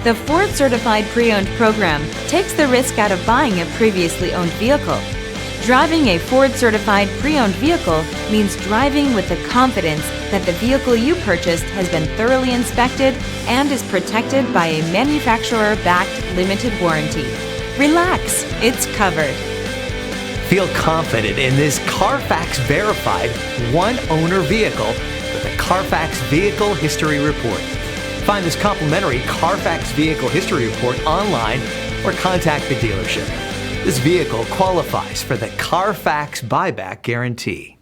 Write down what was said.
The Ford Certified Pre-Owned program takes the risk out of buying a previously owned vehicle. Driving a Ford Certified Pre-Owned vehicle means driving with the confidence that the vehicle you purchased has been thoroughly inspected and is protected by a manufacturer-backed limited warranty. Relax, it's covered. Feel confident in this Carfax verified one-owner vehicle with a Carfax Vehicle History Report. Find this complimentary Carfax Vehicle History Report online or contact the dealership. This vehicle qualifies for the Carfax Buyback Guarantee.